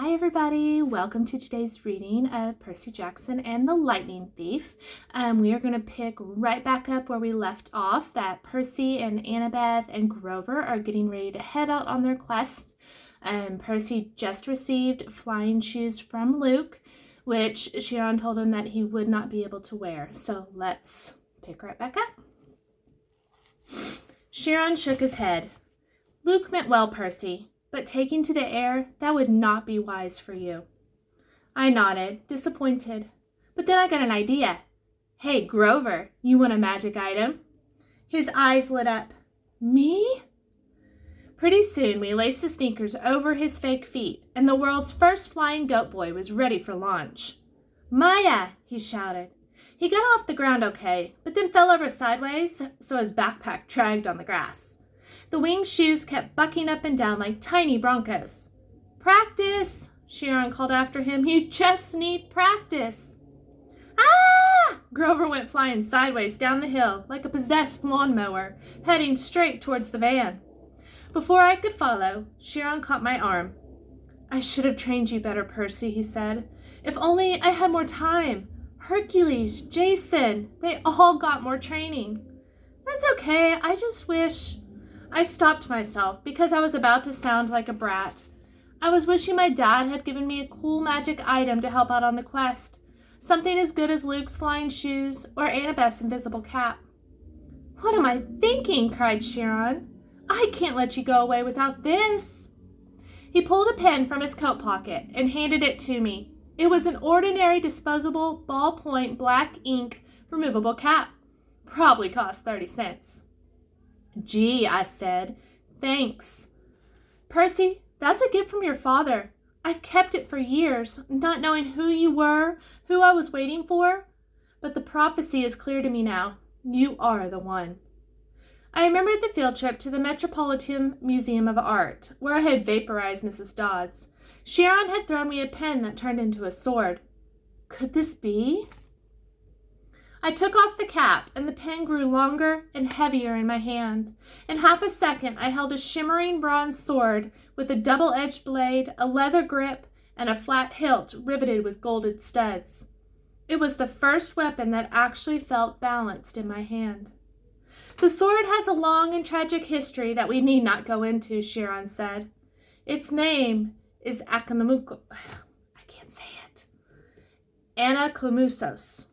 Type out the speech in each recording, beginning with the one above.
Hi everybody, welcome to today's reading of Percy Jackson and the Lightning Thief. We are going to pick right back up where we left off, that Percy and Annabeth and Grover are getting ready to head out on their quest. Percy just received flying shoes from Luke, which Chiron told him that he would not be able to wear. So let's pick right back up. Chiron shook his head. Luke meant well, Percy. But taking to the air, that would not be wise for you. I nodded, disappointed. But then I got an idea. Hey, Grover, you want a magic item? His eyes lit up. Me? Pretty soon we laced the sneakers over his fake feet, and the world's first flying goat boy was ready for launch. Maya, he shouted. He got off the ground okay, but then fell over sideways, so his backpack dragged on the grass. The winged shoes kept bucking up and down like tiny broncos. Practice, Chiron called after him. You just need practice. Ah! Grover went flying sideways down the hill like a possessed lawnmower, heading straight towards the van. Before I could follow, Chiron caught my arm. I should have trained you better, Percy, he said. If only I had more time. Hercules, Jason, they all got more training. That's okay, I just wish... I stopped myself because I was about to sound like a brat. I was wishing my dad had given me a cool magic item to help out on the quest. Something as good as Luke's flying shoes or Annabeth's invisible cap. What am I thinking? Cried Chiron. I can't let you go away without this. He pulled a pen from his coat pocket and handed it to me. It was an ordinary disposable ballpoint black ink removable cap. Probably cost 30 cents. Gee, I said, thanks. Percy, that's a gift from your father. I've kept it for years, not knowing who you were, who I was waiting for. But the prophecy is clear to me now. You are the one. I remembered the field trip to the Metropolitan Museum of Art, where I had vaporized Mrs. Dodds. Chiron had thrown me a pen that turned into a sword. Could this be? I took off the cap, and the pen grew longer and heavier in my hand. In half a second, I held a shimmering bronze sword with a double-edged blade, a leather grip, and a flat hilt riveted with golden studs. It was the first weapon that actually felt balanced in my hand. The sword has a long and tragic history that we need not go into, Chiron said. Its name is Anaklemusos.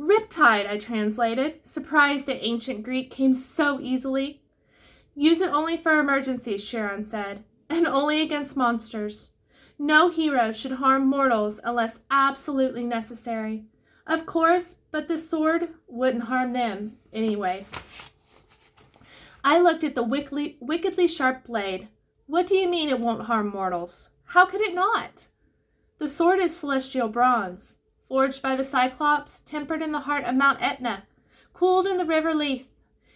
Riptide, I translated, surprised that ancient Greek came so easily. Use it only for emergencies, Chiron said, and only against monsters. No hero should harm mortals unless absolutely necessary. Of course, but this sword wouldn't harm them anyway. I looked at the wickedly sharp blade. What do you mean it won't harm mortals? How could it not? The sword is celestial bronze. Forged by the Cyclops, tempered in the heart of Mount Etna, cooled in the river Lethe.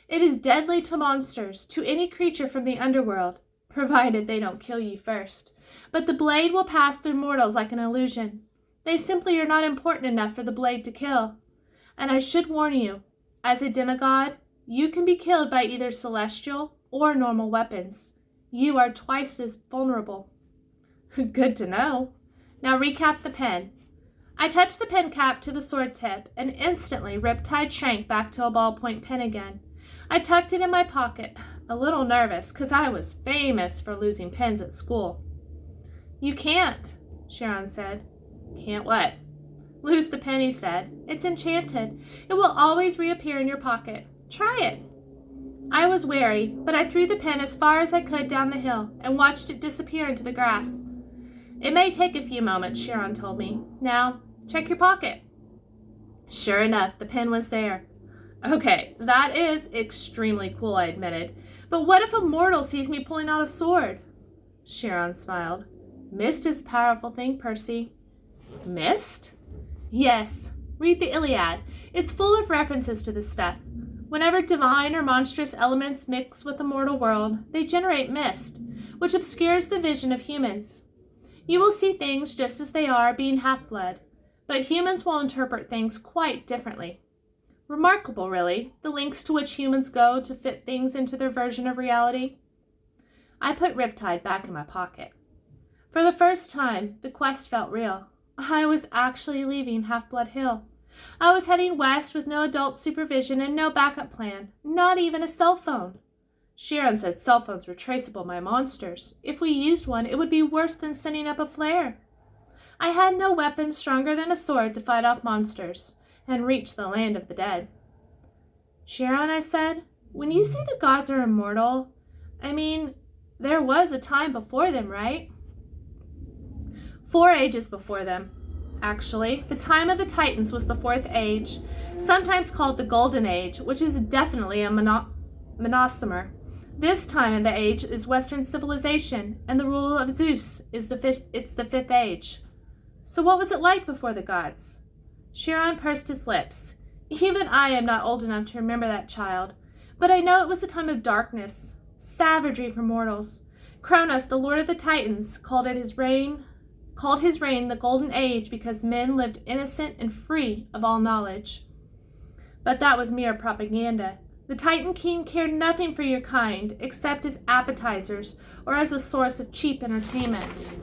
It is deadly to monsters, to any creature from the underworld, provided they don't kill you first. But the blade will pass through mortals like an illusion. They simply are not important enough for the blade to kill. And I should warn you, as a demigod, you can be killed by either celestial or normal weapons. You are twice as vulnerable. Good to know. Now recap the pen. I touched the pen cap to the sword tip, and instantly Riptide shrank back to a ballpoint pen again. I tucked it in my pocket, a little nervous, because I was famous for losing pens at school. You can't, Chiron said. Can't what? Lose the pen, he said. It's enchanted. It will always reappear in your pocket. Try it. I was wary, but I threw the pen as far as I could down the hill and watched it disappear into the grass. It may take a few moments, Chiron told me. Now, check your pocket. Sure enough, the pen was there. Okay, that is extremely cool, I admitted. But what if a mortal sees me pulling out a sword? Chiron smiled. Mist is a powerful thing, Percy. Mist? Yes. Read the Iliad. It's full of references to this stuff. Whenever divine or monstrous elements mix with the mortal world, they generate mist, which obscures the vision of humans. You will see things just as they are, being half-blood, but humans will interpret things quite differently. Remarkable, really, the lengths to which humans go to fit things into their version of reality. I put Riptide back in my pocket. For the first time, the quest felt real. I was actually leaving Half-Blood Hill. I was heading west with no adult supervision and no backup plan, not even a cell phone. Chiron said cell phones were traceable by monsters. If we used one, it would be worse than sending up a flare. I had no weapon stronger than a sword to fight off monsters and reach the land of the dead. Chiron, I said, when you say the gods are immortal, there was a time before them, right? 4 ages before them. Actually, the time of the Titans was the 4th age, sometimes called the Golden Age, which is definitely a monosomer. This time of the age is Western civilization, and the rule of Zeus is the 5th age. So what was it like before the gods? Chiron pursed his lips. Even I am not old enough to remember that, child, but I know it was a time of darkness, savagery for mortals. Kronos, the lord of the Titans, called his reign the Golden Age because men lived innocent and free of all knowledge. But that was mere propaganda. The Titan King cared nothing for your kind except as appetizers or as a source of cheap entertainment.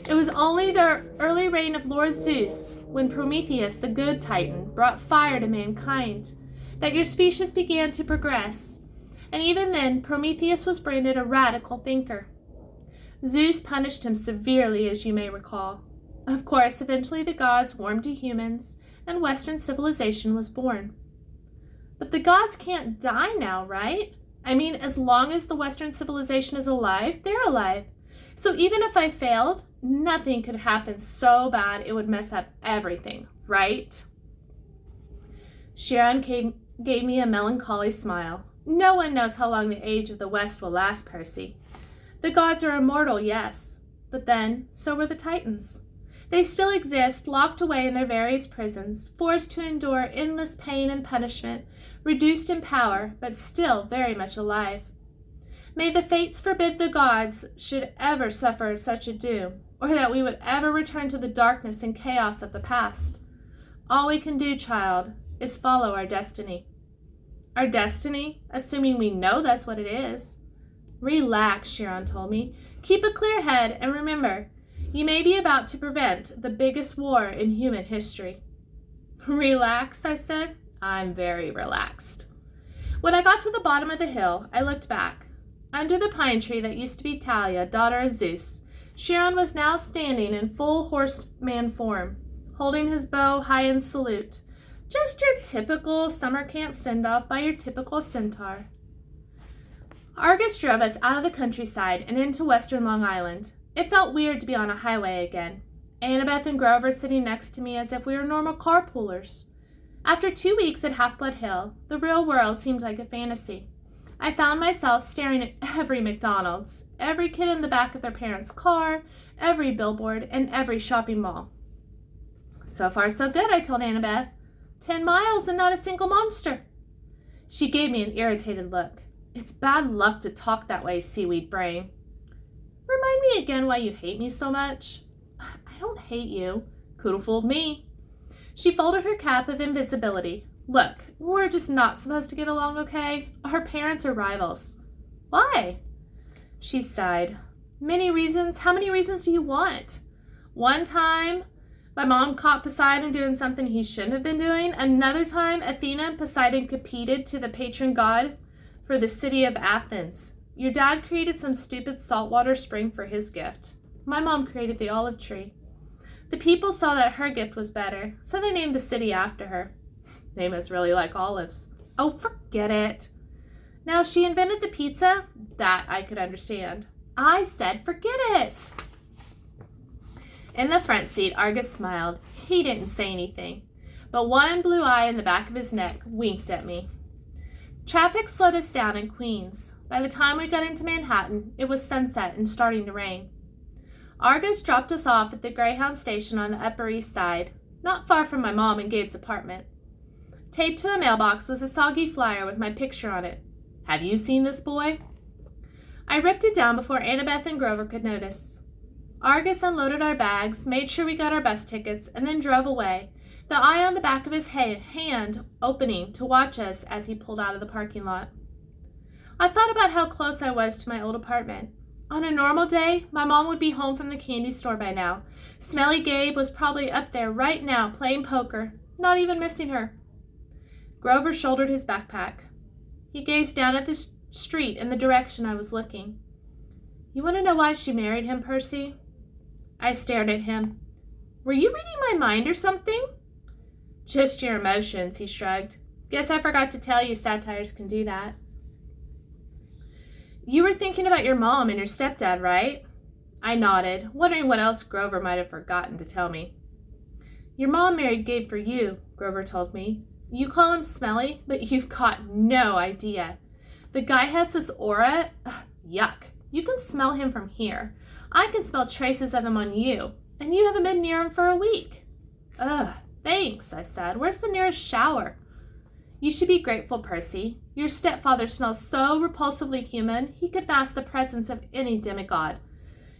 It was only the early reign of Lord Zeus, when Prometheus, the good Titan, brought fire to mankind, that your species began to progress. And even then, Prometheus was branded a radical thinker. Zeus punished him severely, as you may recall. Of course, eventually the gods warmed to humans, and Western civilization was born. But the gods can't die now, right? As long as the Western civilization is alive, they're alive. So even if I failed, nothing could happen so bad it would mess up everything, right? Chiron gave me a melancholy smile. No one knows how long the age of the West will last, Percy. The gods are immortal, yes, but then so were the Titans. They still exist, locked away in their various prisons, forced to endure endless pain and punishment, reduced in power, but still very much alive. May the fates forbid the gods should ever suffer such a doom, or that we would ever return to the darkness and chaos of the past. All we can do, child, is follow our destiny. Our destiny, assuming we know that's what it is. Relax, Chiron told me. Keep a clear head and remember, you may be about to prevent the biggest war in human history. Relax, I said. I'm very relaxed. When I got to the bottom of the hill, I looked back. Under the pine tree that used to be Talia, daughter of Zeus, Chiron was now standing in full horseman form, holding his bow high in salute. Just your typical summer camp send-off by your typical centaur. Argus drove us out of the countryside and into western Long Island. It felt weird to be on a highway again. Annabeth and Grover sitting next to me as if we were normal carpoolers. After 2 weeks at Half-Blood Hill, the real world seemed like a fantasy. I found myself staring at every McDonald's, every kid in the back of their parents' car, every billboard, and every shopping mall. So far so good, I told Annabeth. 10 miles and not a single monster. She gave me an irritated look. It's bad luck to talk that way, seaweed brain. Remind me again why you hate me so much. I don't hate you. Could have fooled me. She folded her cap of invisibility. Look, we're just not supposed to get along, okay? Our parents are rivals. Why? She sighed. Many reasons. How many reasons do you want? One time, my mom caught Poseidon doing something he shouldn't have been doing. Another time, Athena and Poseidon competed to the patron god for the city of Athens. Your dad created some stupid saltwater spring for his gift. My mom created the olive tree. The people saw that her gift was better, so they named the city after her. They must really like olives. Oh, forget it. Now, she invented the pizza? That I could understand. I said forget it. In the front seat, Argus smiled. He didn't say anything, but one blue eye in the back of his neck winked at me. Traffic slowed us down in Queens. By the time we got into Manhattan, it was sunset and starting to rain. Argus dropped us off at the Greyhound station on the Upper East Side, not far from my mom and Gabe's apartment. Taped to a mailbox was a soggy flyer with my picture on it. Have you seen this boy? I ripped it down before Annabeth and Grover could notice. Argus unloaded our bags, made sure we got our bus tickets, and then drove away, the eye on the back of his hand opening to watch us as he pulled out of the parking lot. I thought about how close I was to my old apartment. On a normal day, my mom would be home from the candy store by now. Smelly Gabe was probably up there right now playing poker, not even missing her. Grover shouldered his backpack. He gazed down at the street in the direction I was looking. You want to know why she married him, Percy? I stared at him. Were you reading my mind or something? Just your emotions, he shrugged. Guess I forgot to tell you satires can do that. You were thinking about your mom and your stepdad, right? I nodded, wondering what else Grover might have forgotten to tell me. Your mom married Gabe for you, Grover told me. You call him smelly, but you've got no idea. The guy has this aura. Yuck. You can smell him from here. I can smell traces of him on you, and you haven't been near him for a week. Ugh, thanks, I said. Where's the nearest shower? You should be grateful, Percy. Your stepfather smells so repulsively human, he could mask the presence of any demigod.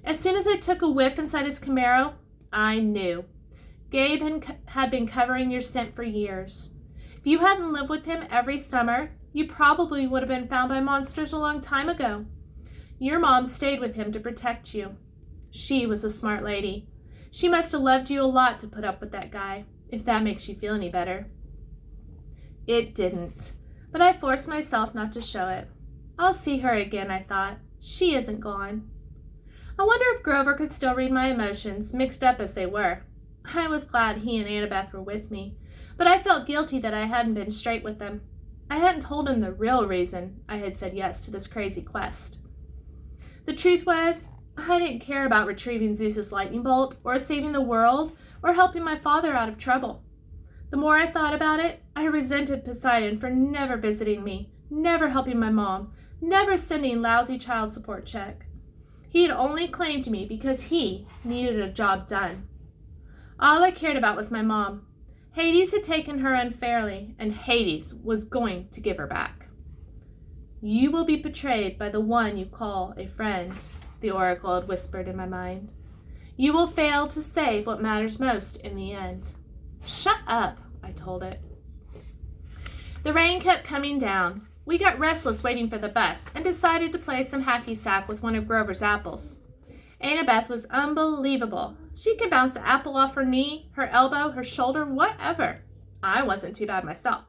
As soon as I took a whiff inside his Camaro, I knew. Gabe had been covering your scent for years. If you hadn't lived with him every summer, you probably would have been found by monsters a long time ago. Your mom stayed with him to protect you. She was a smart lady. She must have loved you a lot to put up with that guy, if that makes you feel any better. It didn't, but I forced myself not to show it. I'll see her again, I thought. She isn't gone. I wonder if Grover could still read my emotions, mixed up as they were. I was glad he and Annabeth were with me, but I felt guilty that I hadn't been straight with them. I hadn't told him the real reason I had said yes to this crazy quest. The truth was, I didn't care about retrieving Zeus's lightning bolt, or saving the world, or helping my father out of trouble. The more I thought about it, I resented Poseidon for never visiting me, never helping my mom, never sending lousy child support check. He had only claimed me because he needed a job done. All I cared about was my mom. Hades had taken her unfairly, and Hades was going to give her back. You will be betrayed by the one you call a friend, the oracle had whispered in my mind. You will fail to save what matters most in the end. Shut up, I told it. The rain kept coming down. We got restless waiting for the bus and decided to play some hacky sack with one of Grover's apples. Annabeth was unbelievable. She could bounce the apple off her knee, her elbow, her shoulder, whatever. I wasn't too bad myself.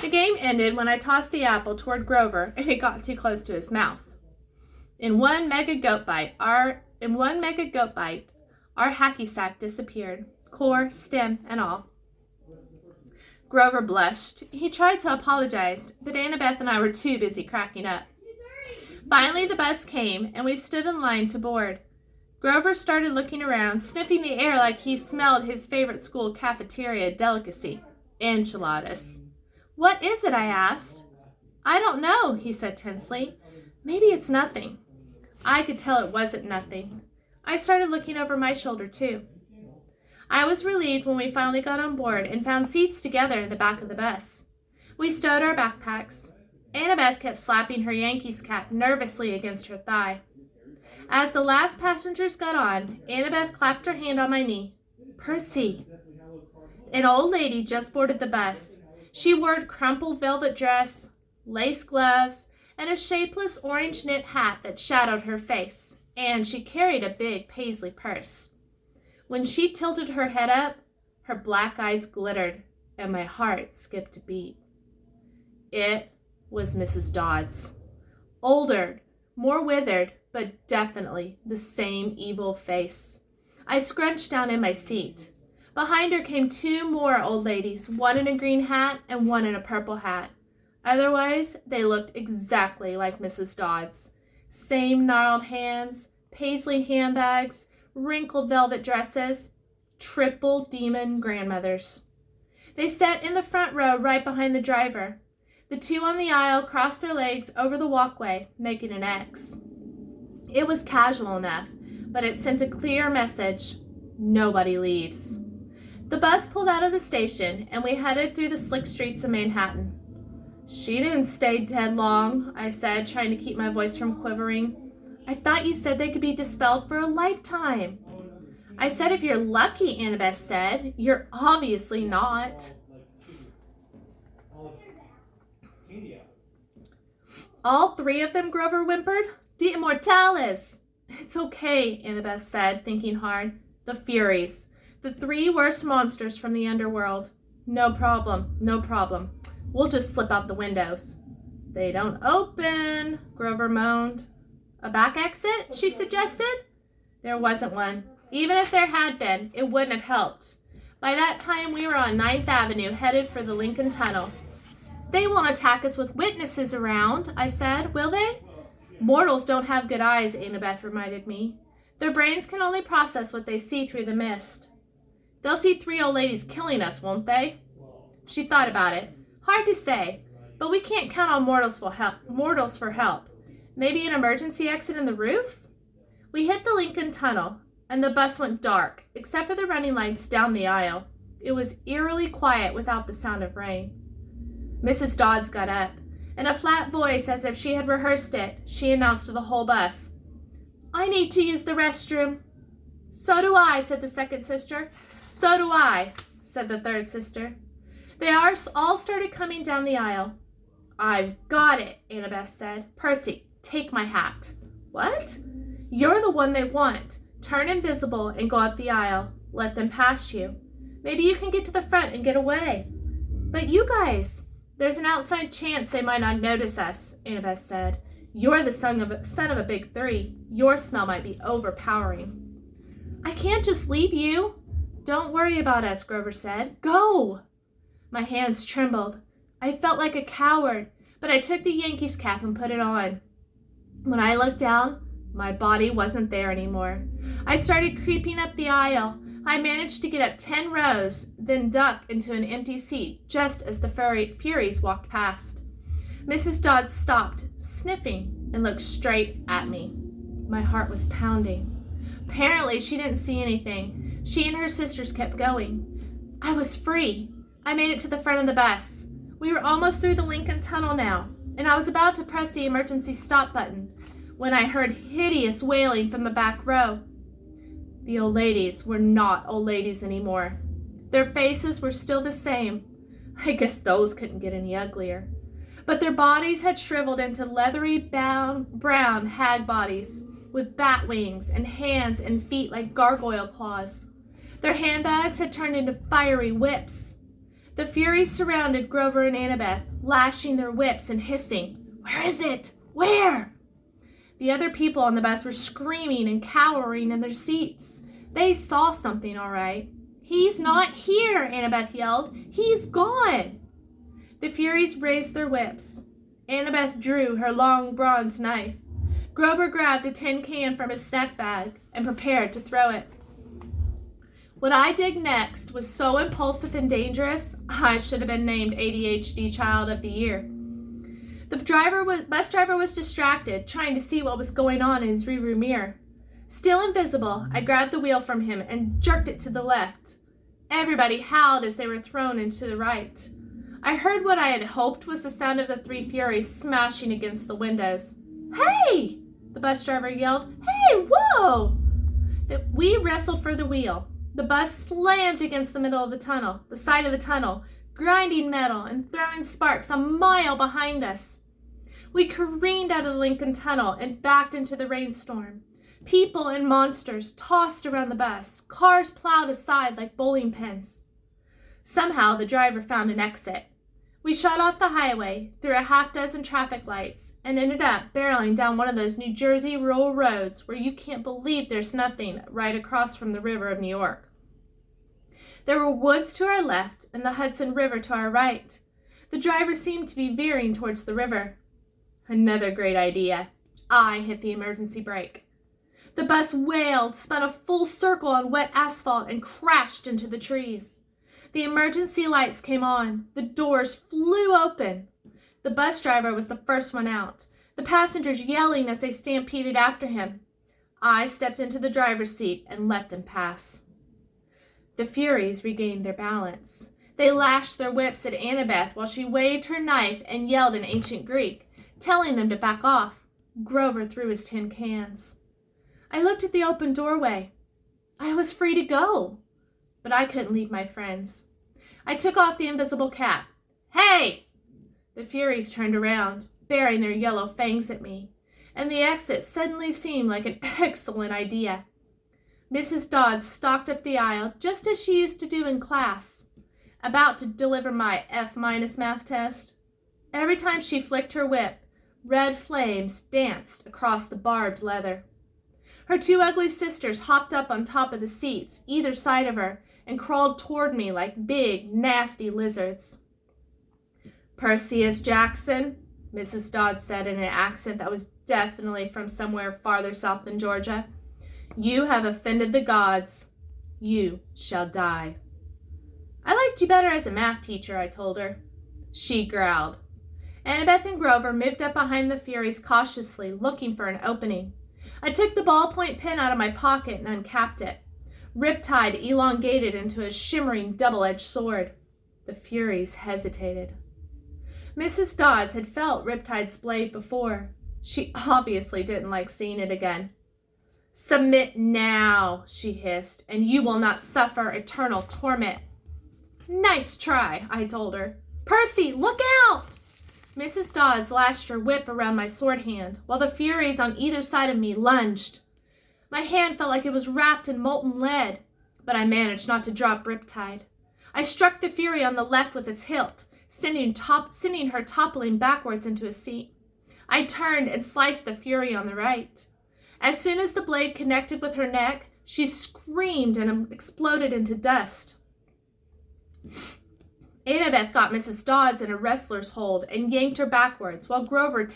The game ended when I tossed the apple toward Grover and it got too close to his mouth. In one mega goat bite, our hacky sack disappeared, core, stem, and all. Grover blushed. He tried to apologize, but Annabeth and I were too busy cracking up. Finally, the bus came, and we stood in line to board. Grover started looking around, sniffing the air like he smelled his favorite school cafeteria delicacy, enchiladas. What is it? I asked. I don't know, he said tensely. Maybe it's nothing. I could tell it wasn't nothing. I started looking over my shoulder, too. I was relieved when we finally got on board and found seats together in the back of the bus. We stowed our backpacks. Annabeth kept slapping her Yankees cap nervously against her thigh. As the last passengers got on, Annabeth clapped her hand on my knee. Percy. An old lady just boarded the bus. She wore a crumpled velvet dress, lace gloves, and a shapeless orange knit hat that shadowed her face, and she carried a big paisley purse. When she tilted her head up, her black eyes glittered, and my heart skipped a beat. It was Mrs. Dodds. Older, more withered, but definitely the same evil face. I scrunched down in my seat. Behind her came two more old ladies, one in a green hat and one in a purple hat. Otherwise, they looked exactly like Mrs. Dodds. Same gnarled hands, paisley handbags, wrinkled velvet dresses, triple demon grandmothers. They sat in the front row right behind the driver. The two on the aisle crossed their legs over the walkway, making an X. It was casual enough, but it sent a clear message. Nobody leaves. The bus pulled out of the station, and we headed through the slick streets of Manhattan. She didn't stay dead long, I said, trying to keep my voice from quivering. I thought you said they could be dispelled for a lifetime. I said if you're lucky, Annabeth said. You're obviously not. All three of them, Grover whimpered. De Immortales! It's okay, Annabeth said, thinking hard. The Furies. The 3 worst monsters from the underworld. No problem, no problem. We'll just slip out the windows. They don't open, Grover moaned. A back exit, she suggested. There wasn't one. Even if there had been, it wouldn't have helped. By that time, we were on 9th Avenue, headed for the Lincoln Tunnel. They won't attack us with witnesses around, I said, will they? Mortals don't have good eyes, Annabeth reminded me. Their brains can only process what they see through the mist. They'll see 3 old ladies killing us, won't they? She thought about it. Hard to say, but we can't count on mortals for help. Maybe an emergency exit in the roof? We hit the Lincoln Tunnel, and the bus went dark, except for the running lights down the aisle. It was eerily quiet without the sound of rain. Mrs. Dodds got up. In a flat voice, as if she had rehearsed it, she announced to the whole bus, I need to use the restroom. So do I, said the second sister. So do I, said the third sister. They all started coming down the aisle. I've got it, Annabeth said. Percy, take my hat. What? You're the one they want. Turn invisible and go up the aisle. Let them pass you. Maybe you can get to the front and get away. But you guys, there's an outside chance they might not notice us, Annabeth said. You're the son of a big 3. Your smell might be overpowering. I can't just leave you. Don't worry about us, Grover said. Go! My hands trembled. I felt like a coward, but I took the Yankees cap and put it on. When I looked down, my body wasn't there anymore. I started creeping up the aisle. I managed to get up 10 rows, then duck into an empty seat just as the Furies walked past. Mrs. Dodds stopped, sniffing, and looked straight at me. My heart was pounding. Apparently, she didn't see anything. She and her sisters kept going. I was free. I made it to the front of the bus. We were almost through the Lincoln Tunnel now, and I was about to press the emergency stop button when I heard hideous wailing from the back row. The old ladies were not old ladies anymore. Their faces were still the same. I guess those couldn't get any uglier. But their bodies had shriveled into leathery brown hag bodies with bat wings and hands and feet like gargoyle claws. Their handbags had turned into fiery whips. The Furies surrounded Grover and Annabeth, lashing their whips and hissing, Where is it? Where? The other people on the bus were screaming and cowering in their seats. They saw something, all right. He's not here, Annabeth yelled. He's gone. The Furies raised their whips. Annabeth drew her long bronze knife. Grover grabbed a tin can from his snack bag and prepared to throw it. What I did next was so impulsive and dangerous, I should have been named ADHD Child of the Year. The bus driver was distracted, trying to see what was going on in his rearview mirror. Still invisible, I grabbed the wheel from him and jerked it to the left. Everybody howled as they were thrown into the right. I heard what I had hoped was the sound of the 3 Furies smashing against the windows. Hey! The bus driver yelled. Hey, whoa! We wrestled for the wheel. The bus slammed against the middle of the tunnel, the side of the tunnel, grinding metal and throwing sparks a mile behind us. We careened out of the Lincoln Tunnel and backed into the rainstorm. People and monsters tossed around the bus. Cars plowed aside like bowling pins. Somehow the driver found an exit. We shot off the highway, through a half-dozen traffic lights, and ended up barreling down one of those New Jersey rural roads where you can't believe there's nothing right across from the river of New York. There were woods to our left and the Hudson River to our right. The driver seemed to be veering towards the river. Another great idea. I hit the emergency brake. The bus wailed, spun a full circle on wet asphalt, and crashed into the trees. The emergency lights came on. The doors flew open. The bus driver was the first one out, the passengers yelling as they stampeded after him. I stepped into the driver's seat and let them pass. The Furies regained their balance. They lashed their whips at Annabeth while she waved her knife and yelled in ancient Greek, telling them to back off. Grover threw his tin cans. I looked at the open doorway. I was free to go, but I couldn't leave my friends. I took off the invisible cap. Hey! The Furies turned around, baring their yellow fangs at me. and the exit suddenly seemed like an excellent idea. Mrs. Dodds stalked up the aisle just as she used to do in class, about to deliver my F- math test. Every time she flicked her whip, red flames danced across the barbed leather. Her two ugly sisters hopped up on top of the seats, either side of her, and crawled toward me like big, nasty lizards. "Perseus Jackson," Mrs. Dodds said in an accent that was definitely from somewhere farther south than Georgia, "you have offended the gods. You shall die." "I liked you better as a math teacher," I told her. She growled. Annabeth and Grover moved up behind the Furies cautiously, looking for an opening. I took the ballpoint pen out of my pocket and uncapped it. Riptide elongated into a shimmering double-edged sword. The Furies hesitated. Mrs. Dodds had felt Riptide's blade before. She obviously didn't like seeing it again. "Submit now," she hissed, "and you will not suffer eternal torment." "Nice try," I told her. "Percy, look out!" Mrs. Dodds lashed her whip around my sword hand, while the Furies on either side of me lunged. My hand felt like it was wrapped in molten lead, but I managed not to drop Riptide. I struck the Fury on the left with its hilt, sending her toppling backwards into a seat. I turned and sliced the Fury on the right. As soon as the blade connected with her neck, she screamed and exploded into dust. Annabeth got Mrs. Dodds in a wrestler's hold and yanked her backwards, while Grover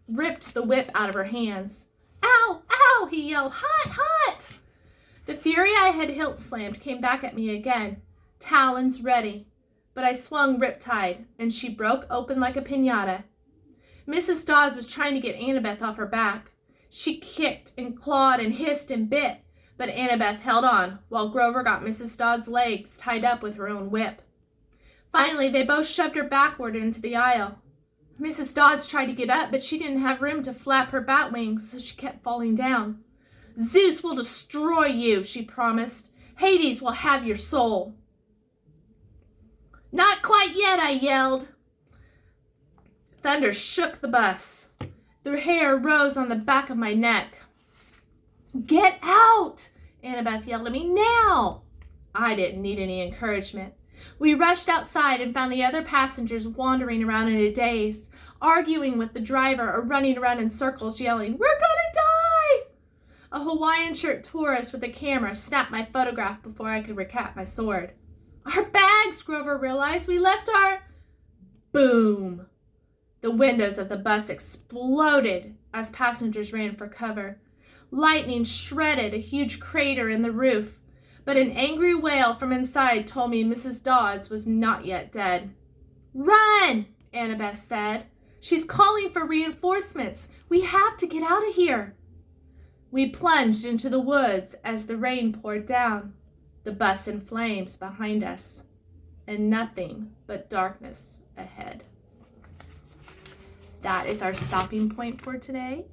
ripped the whip out of her hands. "Ow! Ow!" he yelled. "Hot! Hot!" The Fury I had hilt slammed came back at me again, talons ready, but I swung Riptide, and she broke open like a piñata. Mrs. Dodds was trying to get Annabeth off her back. She kicked and clawed and hissed and bit, but Annabeth held on, while Grover got Mrs. Dodds' legs tied up with her own whip. Finally, they both shoved her backward into the aisle. Mrs. Dodds tried to get up, but she didn't have room to flap her bat wings, so she kept falling down. "Zeus will destroy you," she promised. "Hades will have your soul." "Not quite yet," I yelled. Thunder shook the bus. The hair rose on the back of my neck. "Get out!" Annabeth yelled at me. "Now!" I didn't need any encouragement. We rushed outside and found the other passengers wandering around in a daze, arguing with the driver or running around in circles yelling, "We're gonna die!" A Hawaiian shirt tourist with a camera snapped my photograph before I could recap my sword. "Our bags," Grover realized. "We left our—" Boom! The windows of the bus exploded as passengers ran for cover. Lightning shredded a huge crater in the roof, but an angry wail from inside told me Mrs. Dodds was not yet dead. "Run!" Annabeth said. "She's calling for reinforcements. We have to get out of here." We plunged into the woods as the rain poured down, the bus in flames behind us, and nothing but darkness ahead. That is our stopping point for today.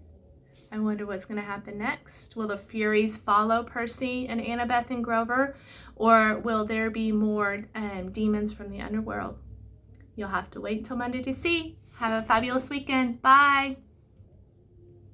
I wonder what's going to happen next. Will the Furies follow Percy and Annabeth and Grover, or will there be more demons from the underworld? You'll have to wait until Monday to see. Have a fabulous weekend. Bye.